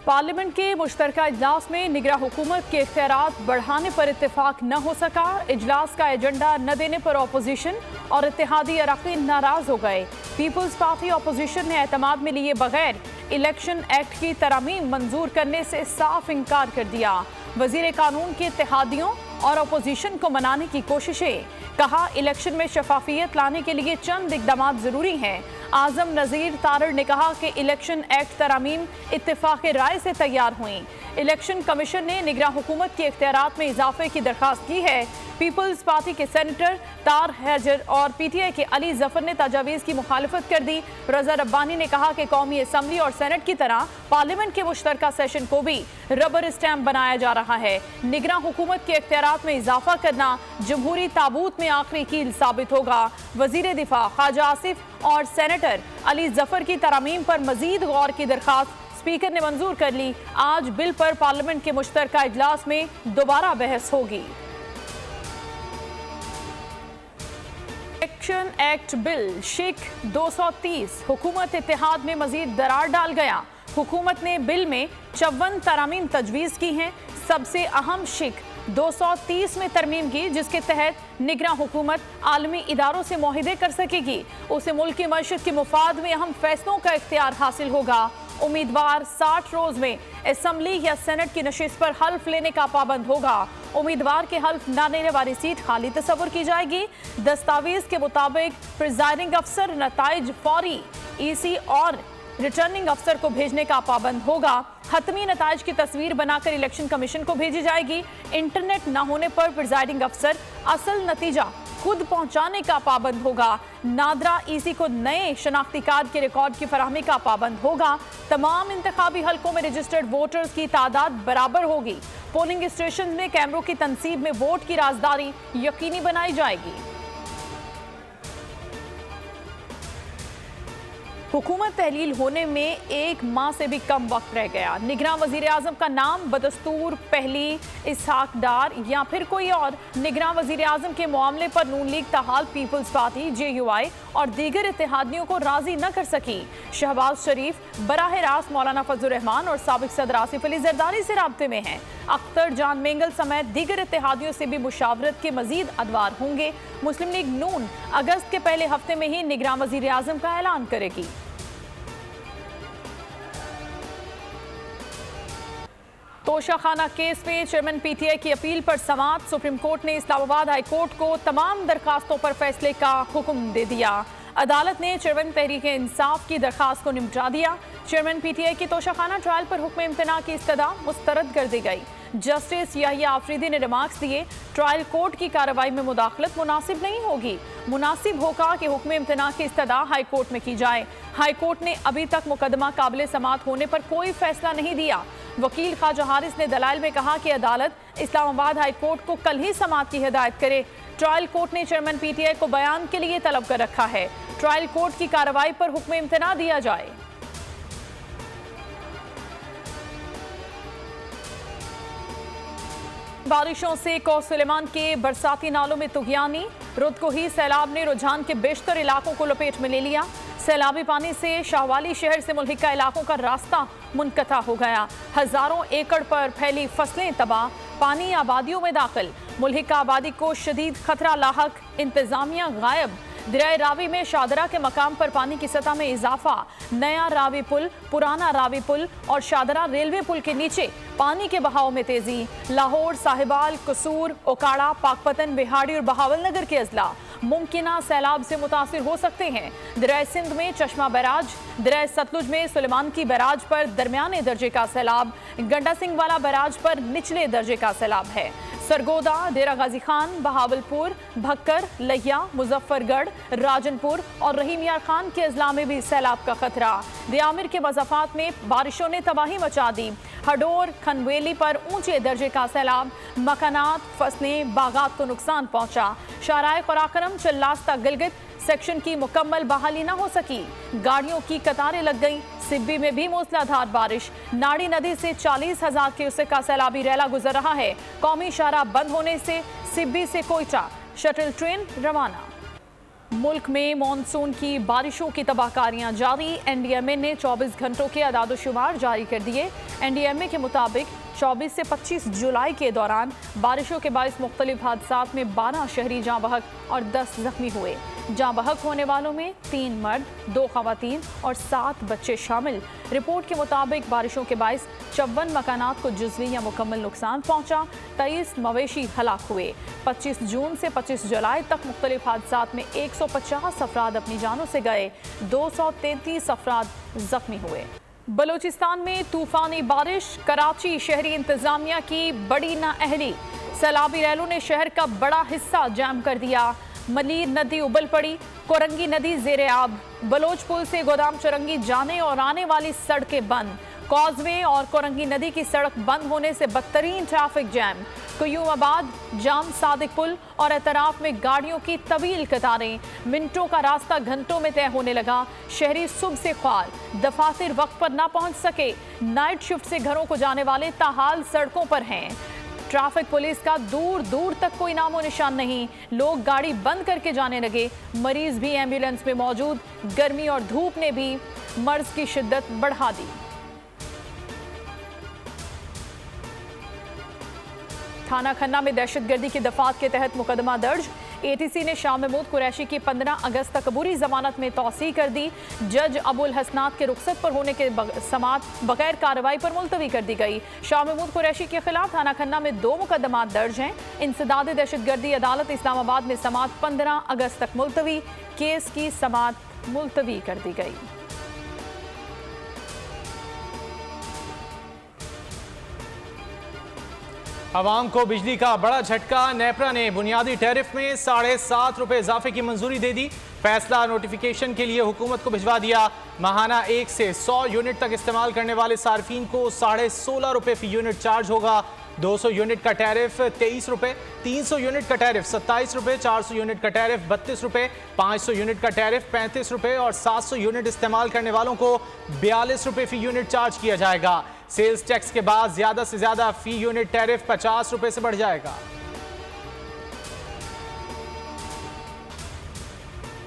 Parliament के मुश्तरका इजलास में निगरां हुकूमत के इख्तियारात बढ़ाने पर इत्तेफाक न हो सका। इजलास का एजेंडा न देने पर अपोजिशन और इत्तेहादी अरकान नाराज हो गए। पीपल्स पार्टी अपोजिशन ने एतमाद में लिए बगैर इलेक्शन एक्ट की तरमीम मंजूर करने से साफ इनकार कर दिया। वजीर कानून के इत्तेहादियों और अपोजिशन को मनाने की कोशिशें। कहा, इलेक्शन में शफाफियत लाने के लिए चंद इकदाम जरूरी हैं। आजम नज़ीर तारड़ ने कहा कि इलेक्शन एक्ट तरमीम इत्तेफाक राय से तैयार हुई। इलेक्शन कमीशन ने निगरां हुकूमत के इख्तियारात में इजाफे की दरख्वास्त की है। पीपल्स पार्टी के सेनेटर तार हैजर और पीटीआई के अली जफर ने तजावीज़ की मुखालफत कर दी। रजा रब्बानी ने कहा कि कौमी असम्बली और सेनेट की तरह पार्लियामेंट के मुश्तरका सेशन को भी रबर स्टैम्प बनाया जा रहा है। निगरां हुकूमत के इख्तियारात में इजाफा करना जमहूरी ताबूत में आखिरी कील साबित होगा। वजीर दिफा ख्वाजा आसिफ और सेनेटर अली जफर की तरमीम पर मजीद गौर की दरख्वास्त स्पीकर ने मंजूर कर ली। आज बिल पर पार्लियामेंट के मुश्तरका इजलास में दोबारा बहस होगी। इलेक्शन एक्ट बिल शिक 230 हुकूमत इत्तेहाद में मजीद दरार डाल गया। हुकूमत ने बिल में 54 तरामीम तजवीज़ की हैं। सबसे अहम शिक 230 में तरमीम की, जिसके तहत निगरां हुकूमत आलमी इदारों से मुआहिदे कर सकेगी। उसे मुल्क की मईशत के मुफाद में अहम फैसलों का इख्तियार हासिल होगा। उम्मीदवार 60 रोज में असम्बली या सेनेट की नशिस्त पर हल्फ लेने का पाबंद होगा। उम्मीदवार के हल्फ न लेने वाली सीट खाली तस्वुर की जाएगी। दस्तावेज के मुताबिक प्रिजाइडिंग अफसर नताइज फौरी ईसी और रिटर्निंग अफसर को भेजने का पाबंद होगा। हतमी नताइज की तस्वीर बनाकर इलेक्शन कमीशन को भेजी जाएगी। इंटरनेट न होने पर प्रिजाइडिंग अफसर असल नतीजा खुद पहुंचाने का पाबंद होगा। नादरा ईसी को नए शनाख्ती कार्ड के रिकॉर्ड की फराहमी का पाबंद होगा। तमाम इंतखाबी हलकों में रजिस्टर्ड वोटर्स की तादाद बराबर होगी। पोलिंग स्टेशन में कैमरों की तनसीब में वोट की राजदारी यकीनी बनाई जाएगी। हुकूमत तहलील होने में 1 माह से भी कम वक्त रह गया। निगरां वजीर आजम का नाम बदस्तूर पहली इसहाक डार या फिर कोई और। निगरां वजीर आजम के मामले पर नून लीग ताहाल पीपल्स पार्टी JUI और दीगर इत्तेहादियों को राजी न कर सकी। शहबाज शरीफ बराह रास्त मौलाना फजल रहमान और साबिक सदर आसिफ अली जरदारी से राब्ते में हैं। अख्तर जान मेंगल समेत दीगर इत्तेहादियों से भी मुशावरत के मजीद अदवार होंगे। मुस्लिम लीग नून अगस्त के पहले हफ्ते में ही निगरां वजीर आजम का ऐलान करेगी। तोशाखाना केस में चेयरमैन PTI की अपील पर समाअत। सुप्रीम कोर्ट ने इस्लामाबाद हाई कोर्ट को तमाम दरखास्तों पर फैसले का हुक्म दे दिया। अदालत ने चेयरमैन तहरीक इंसाफ की दरखास्त को निपटा दिया। चेयरमैन PTI की तोशाखाना ट्रायल पर हुक्म इम्तना की इस्तदा मुस्तरद कर दी गई। जस्टिस याहिया आफरीदी ने रिमार्क्स दिए, ट्रायल कोर्ट की कार्रवाई में मुदाखलत मुनासिब नहीं होगी। मुनासिब होगा कि हुक्म इम्तना की इस्तदा हाई कोर्ट में की जाए। हाई कोर्ट ने अभी तक मुकदमा काबिल समाअत होने पर कोई फैसला नहीं दिया। वकील ख्वाजा हारिस ने दलाइल में कहा कि अदालत इस्लामाबाद हाई कोर्ट को कल ही समाअत की हिदायत करे। ट्रायल कोर्ट ने चेयरमैन PTI को बयान के लिए तलब कर रखा है। ट्रायल कोर्ट की कार्रवाई पर हुक्म इम्तना दिया जाए। बारिशों से कौसुलेमान के बरसाती नालों में तुगयानी। रुत को ही सैलाब ने रुझान के बेशतर इलाकों को लपेट में ले लिया। सैलाबी पानी से शाहवाली शहर से मुल्हिका इलाकों का रास्ता मुनक़ता हो गया। हजारों एकड़ पर फैली फसलें तबाह। पानी आबादियों में दाखिल। मुल्हिका आबादी को शदीद खतरा लाहक। इंतजामिया गायब। दरिया रावी में शादरा के मकाम पर पानी की सतह में इजाफा। नया रावी पुल, पुराना रावी पुल और शादरा रेलवे पुल के नीचे पानी के बहाव में तेजी। लाहौर, साहिबाल, कसूर, ओकाड़ा, पाकपतन, बिहाड़ी और बहावलनगर के अजला मुमकिना सैलाब से मुतासिर हो सकते हैं। दरिया सिंध में चश्मा बैराज। दरिया सतलुज में सुलेमान की बैराज पर दरमियाने दर्जे का सैलाब। गंडा सिंह वाला बैराज पर निचले दर्जे का सैलाब है। सरगोदा, डेरा गाजी खान, बहावलपुर, भक्कर, लहिया, मुजफ्फरगढ़, राजनपुर और रहीम यार खान के अजला में भी सैलाब का खतरा। दियामिर के मज़ाफ़ात में बारिशों ने तबाही मचा दी। हडोर, खनवेली पर ऊंचे दर्जे का सैलाब। मकानात, फसलें, बागात को नुकसान पहुंचा। शाहराए क़ुराक़रम, चल्लास्ता, गिलगित सेक्शन की मुकम्मल बहाली न हो सकी। गाड़ियों की कतारें लग गईं। सिब्बी में भी मूसलाधार बारिश। नाड़ी नदी से 40,000 क्यूसेक का सैलाबी रैला गुजर रहा है। कौमी शाहराह बंद होने से सिब्बी से कोयटा शटल ट्रेन रवाना। मुल्क में मॉनसून की बारिशों की तबाहकारियां जारी। एनडीएमए ने 24 घंटों के अदाद-ओ-शुमार जारी कर दिए। एनडीएमए के मुताबिक 24 से 25 जुलाई के दौरान बारिशों के बाइस मुख्तलिफ हादसात में 12 शहरी जाँ बहक और 10 जख्मी हुए। जाँ बहक होने वालों में 3 मर्द, 2 खवातीन और 7 बच्चे शामिल। रिपोर्ट के मुताबिक बारिशों के बाइस 54 मकानात को जुज़वी या मुकम्मल नुकसान पहुंचा। 23 मवेशी हलाक हुए। 25 जून से 25 जुलाई तक मुख्तलिफ हादसात में 150 अफराद अपनी जानों से गए, 233 अफराद जख्मी हुए। बलूचिस्तान में तूफानी बारिश, कराची शहरी इंतजामिया की बड़ी नाअहली। सैलाबी रैलों ने शहर का बड़ा हिस्सा जाम कर दिया। मलीर नदी उबल पड़ी, कोरंगी नदी जेर आब। बलोच पुल से गोदाम चुरंगी जाने और आने वाली सड़कें बंद। कॉजवे और कोरंगी नदी की सड़क बंद होने से बदतरीन ट्रैफिक जैम। कुयूमाबाद, जाम सादिक पुल और एतराफ में गाड़ियों की तवील कतारें। मिनटों का रास्ता घंटों में तय होने लगा। शहरी सुबह से ख्वाल, दफातर वक्त पर ना पहुंच सके। नाइट शिफ्ट से घरों को जाने वाले ताहाल सड़कों पर हैं। ट्रैफिक पुलिस का दूर दूर तक कोई नामो निशान नहीं। लोग गाड़ी बंद करके जाने लगे। मरीज भी एम्बुलेंस में मौजूद। गर्मी और धूप ने भी मर्ज की शिद्दत बढ़ा दी। थाना खन्ना में दहशतगर्दी की दफात के तहत मुकदमा दर्ज। एटीसी ने शाह महमूद कुरैशी की 15 अगस्त तक अबूरी जमानत में तौसीह कर दी। जज अबुल हसनात के रुखसत पर होने के समात बगैर कार्रवाई पर मुलतवी कर दी गई। शाह महमूद कुरैशी के खिलाफ थाना खन्ना में 2 मुकदमा दर्ज हैं। इंसदाद दहशतगर्दी अदालत इस्लामाबाद में समात 15 अगस्त तक मुलतवी। केस की समात मुलतवी कर दी गई। अवाम को बिजली का बड़ा झटका। नेपरा ने बुनियादी टैरिफ में 7.5 रुपए इजाफे की मंजूरी दे दी। फैसला नोटिफिकेशन के लिए हुकूमत को भिजवा दिया। माहाना 1 से 100 यूनिट तक इस्तेमाल करने वाले सार्फिन को 16.5 रुपए फी यूनिट चार्ज होगा। 200 यूनिट का टैरिफ 23 रुपए, 300 यूनिट का टैरिफ 27 रुपए, 400 यूनिट का टैरिफ 32 रुपए, 500 यूनिट का टैरिफ 35 रुपए और 700 यूनिट इस्तेमाल करने वालों को 42 रुपए फी यूनिट चार्ज किया जाएगा। सेल्स टैक्स के बाद ज्यादा से ज्यादा फी यूनिट टैरिफ 50 रुपए से बढ़ जाएगा।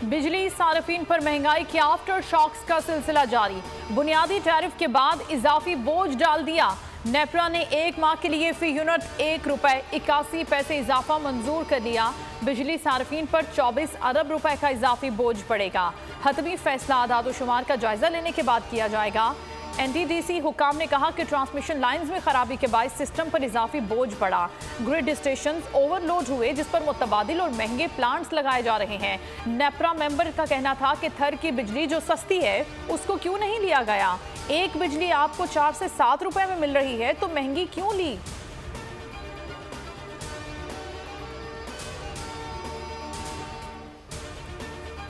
बिजली सार्फिन पर महंगाई के आफ्टर शॉक्स का सिलसिला जारी। बुनियादी टैरिफ के बाद इजाफी बोझ डाल दिया। नेपरा ने 1 माह के लिए फी यूनिट 1 रुपए 81 पैसे इजाफा मंजूर कर लिया। बिजली सार्फिन पर 24 अरब रुपए का इजाफी बोझ पड़ेगा। हतमी फैसला आदाद-ओ-शुमार का जायजा लेने के बाद किया जाएगा। एनटीडीसी हुकाम ने कहा कि ट्रांसमिशन लाइंस में खराबी के बायस सिस्टम पर इजाफी बोझ पड़ा। ग्रिड स्टेशन ओवरलोड हुए जिस पर मुतबादिल और महंगे प्लांट्स लगाए जा रहे हैं। नेपरा मेंबर का कहना था कि थर की बिजली जो सस्ती है उसको क्यों नहीं लिया गया। एक बिजली आपको 4 से 7 रुपए में मिल रही है तो महंगी क्यों ली।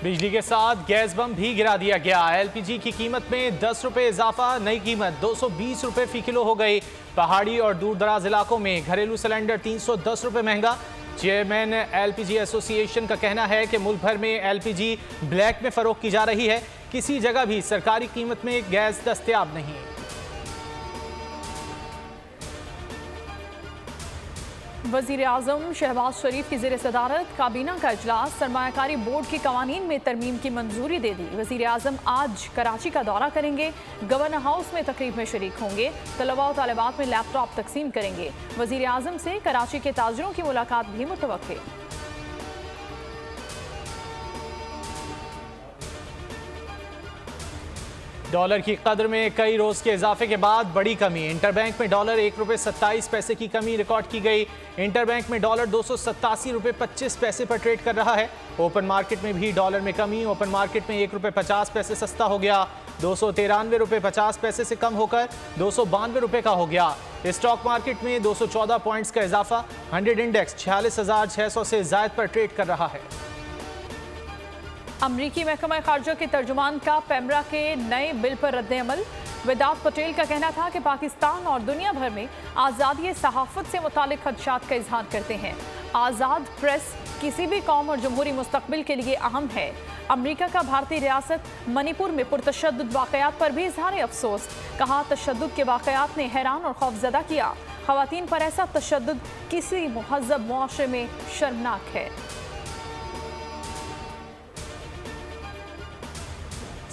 बिजली के साथ गैस बम भी गिरा दिया गया। एलपीजी की कीमत में 10 रुपए इजाफा, नई कीमत 220 रुपए फी किलो हो गई। पहाड़ी और दूर दराज इलाकों में घरेलू सिलेंडर 310 रुपए महंगा। चेयरमैन एलपीजी एसोसिएशन का कहना है कि मुल्क भर में एलपीजी ब्लैक में फरोख्त की जा रही है। किसी जगह भी सरकारी कीमत में गैस दस्तयाब नहीं है। वज़ीर आज़म शहबाज शरीफ की ज़ेर सदारत काबीना का इजलास। सरमायाकारी बोर्ड के कवानीन में तरमीम की मंजूरी दे दी। वज़ीर आज़म आज कराची का दौरा करेंगे। गवर्नर हाउस में तकरीब में शरीक होंगे। तलबा और तालिबात में लैपटॉप तकसीम करेंगे। वज़ीर आज़म से कराची के ताजरों की मुलाकात भी मुतवक्के। डॉलर की कदर में कई रोज के इजाफे के बाद बड़ी कमी। इंटरबैंक में डॉलर 1 रुपए 27 पैसे की कमी रिकॉर्ड की गई। इंटरबैंक में डॉलर 287 रुपए 25 पैसे पर ट्रेड कर रहा है। ओपन मार्केट में भी डॉलर में कमी। ओपन मार्केट में 1 रुपए 50 पैसे सस्ता हो गया। 293 रुपए 50 पैसे से कम होकर 292 रुपए का हो गया। स्टॉक मार्केट में 214 पॉइंट्स का इजाफा। 100 इंडेक्स 46,600 से जायद पर ट्रेड कर रहा है। अमरीकी महकमा खारजा के तर्जुमान का पैमरा के नए बिल पर रद्द-ए-अमल। वेदांत पटेल का कहना था कि पाकिस्तान और दुनिया भर में आज़ादी सहाफ़त से मुतालिक खदशात का इजहार करते हैं। आज़ाद प्रेस किसी भी कौम और जमहूरी मुस्तकबिल के लिए अहम है। अमरीका का भारतीय रियासत मणिपुर में पुरतशद्दुद वाक़यात पर भी इजहार अफसोस। कहा तशद्दुद के वाक़यात ने हैरान और खौफज़दा किया। ख़वातीन पर ऐसा तशद्दुद किसी मुहज़्ज़ब मुआशरे में शर्मनाक है।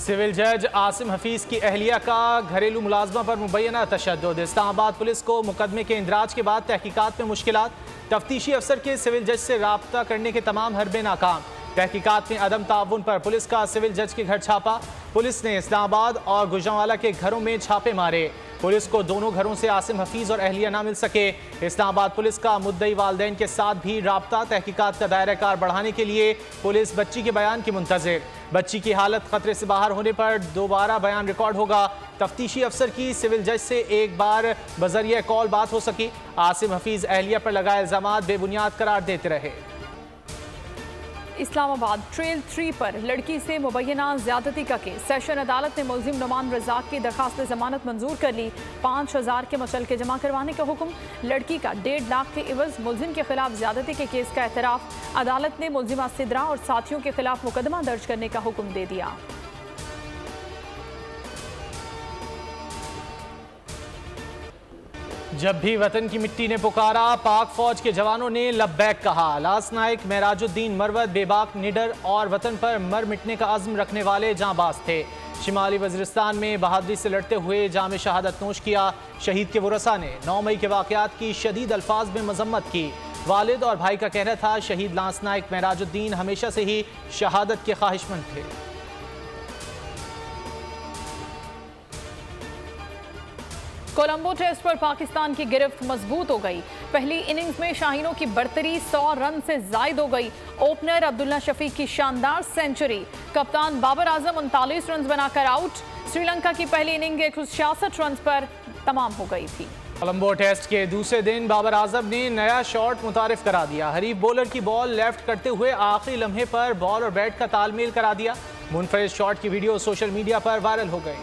सिविल जज आसिम हफीज की अहलिया का घरेलू मुलाजमा पर मुबैना तशद्दुद। इस्लामाबाद पुलिस को मुकदमे के इंदराज के बाद तहकीकात में मुश्किलात। तफ्तीशी अफसर के सिविल जज से राब्ता करने के तमाम हरबे नाकाम। तहकीकात में अदम ताउन पर पुलिस का सिविल जज के घर छापा। पुलिस ने इस्लामाबाद और गुजरांवाला के घरों में छापे मारे। पुलिस को दोनों घरों से आसिम हफीज और अहलिया ना मिल सके। इस्लामाबाद पुलिस का मुद्दई वालदैन के साथ भी राब्ता। तहकीकात का दायरा कार बढ़ाने के लिए पुलिस बच्ची के बयान की मुंतजिर। बच्ची की हालत खतरे से बाहर होने पर दोबारा बयान रिकॉर्ड होगा। तफ्तीशी अफसर की सिविल जज से एक बार बजरिया कॉल बात हो सकी। आसिम हफीज अहलिया पर लगाए इल्जामात बेबुनियाद करार देते रहे। इस्लामाबाद ट्रेल 3 पर लड़की से मुबैना ज्यादती का केस। सेशन अदालत ने मुलजिम नुमान रजाक की दरखास्त जमानत मंजूर कर ली। 5000 के मुचलके जमा करवाने का हुक्म। लड़की का 1.5 लाख के इवज मुलजिम के खिलाफ ज्यादती के केस का एतराफ। अदालत ने मुलजिमा सिद्रा और साथियों के खिलाफ मुकदमा दर्ज करने का हुक्म दे दिया। जब भी वतन की मिट्टी ने पुकारा, पाक फौज के जवानों ने लब्बैक कहा। लांस नायक मेराजुद्दीन मरवत बेबाक, निडर और वतन पर मर मिटने का अज़्म रखने वाले जांबाज थे। शिमाली वज़ीरिस्तान में बहादुरी से लड़ते हुए जाम शहादत नोश किया। शहीद के वरसा ने 9 मई के वाक़यात की शदीद अल्फाज में मजम्मत की। वालिद और भाई का कहना था शहीद लांस नायक मेराजुद्दीन हमेशा से ही शहादत के ख्वाहिशमंद थे। कोलंबो टेस्ट पर पाकिस्तान की गिरफ्त मजबूत हो गई। पहली इनिंग्स में शाहीनों की बढ़तरी 100 रन से जायद हो गई। ओपनर अब्दुल्ला शफीक की शानदार सेंचुरी। कप्तान बाबर आजम 39 रन बनाकर आउट। श्रीलंका की पहली इनिंग 166 रन पर तमाम हो गई थी। कोलंबो टेस्ट के दूसरे दिन बाबर आजम ने नया शॉट मुतारिफ करा दिया। हरीफ बॉलर की बॉल लेफ्ट करते हुए आखिरी लम्हे पर बॉल और बैट का तालमेल करा दिया। मुनफरिद शॉट की वीडियो सोशल मीडिया पर वायरल हो गई।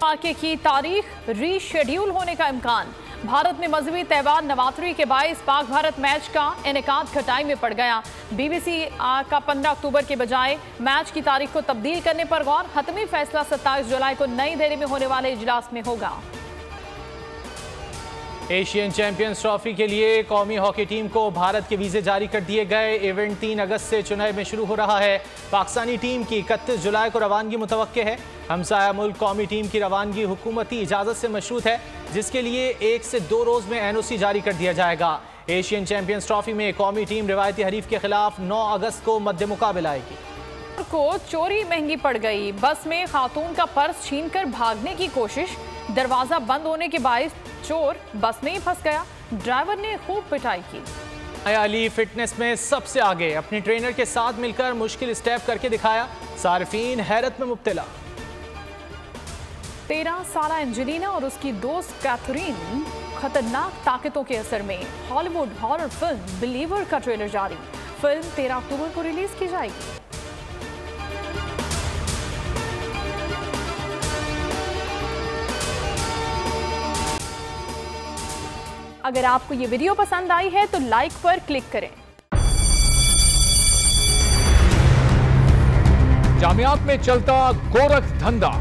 वाक़े की तारीख रीशेड्यूल होने का इम्कान। भारत में मजहबी त्यौहार नवरात्रि के बायस पाक भारत मैच का इनेकाद खटाई में पड़ गया। BBC का 15 अक्टूबर के बजाय मैच की तारीख को तब्दील करने पर गौर। हतमी फैसला 27 जुलाई को नई दिल्ली में होने वाले इजलास में होगा। एशियन चैंपियंस ट्रॉफी के लिए कौमी हॉकी टीम को भारत के वीज़े जारी कर दिए गए। इवेंट 3 अगस्त से चेन्नई में शुरू हो रहा है। पाकिस्तानी टीम की 31 जुलाई को रवानगी मुतवक्के है। हमसाया मुल्क कौमी टीम की रवानगी हुकूमती इजाज़त से मशरूत है, जिसके लिए 1 से 2 रोज़ में NOC जारी कर दिया जाएगा। एशियन चैंपियंस ट्रॉफी में कौमी टीम रिवायती हरीफ के खिलाफ 9 अगस्त को मद्दे मुकाबला आएगी। को चोरी महंगी पड़ गई। बस में खातून का पर्स छीनकर भागने की कोशिश। दरवाजा बंद होने के बायस चोर बस में ही फंस गया। ड्राइवर ने खूब पिटाई की। माया अली फिटनेस में सबसे आगे। अपनी ट्रेनर के साथ मिलकर मुश्किल स्टेप करके दिखाया। सार्फिन हैरत में मुब्तला। 13 साला एंजेलिना और उसकी दोस्त कैथरीन खतरनाक ताकतों के असर में। हॉलीवुड हॉरर फिल्म बिलीवर का ट्रेलर जारी। फिल्म 13 अक्टूबर को रिलीज की जाएगी। अगर आपको ये वीडियो पसंद आई है तो लाइक पर क्लिक करें। जामियात में चलता गोरख धंधा।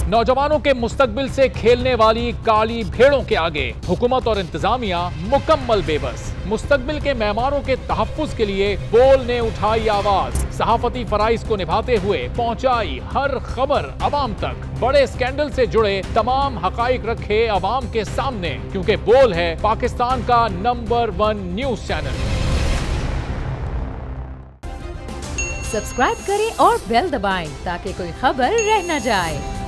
नौजवानों के मुस्तकबिल से खेलने वाली काली भेड़ों के आगे हुकूमत और इंतजामिया मुकम्मल बेबस। मुस्तकबिल के मेहमानों के तहफ्फुज के लिए बोल ने उठाई आवाज। सहाफती फराइज को निभाते हुए पहुंचाई हर खबर अवाम तक। बड़े स्कैंडल से जुड़े तमाम हकाइक रखे अवाम के सामने, क्योंकि बोल है पाकिस्तान का नंबर 1 न्यूज चैनल। सब्सक्राइब करें और बेल दबाएं ताकि कोई खबर रह न जाए।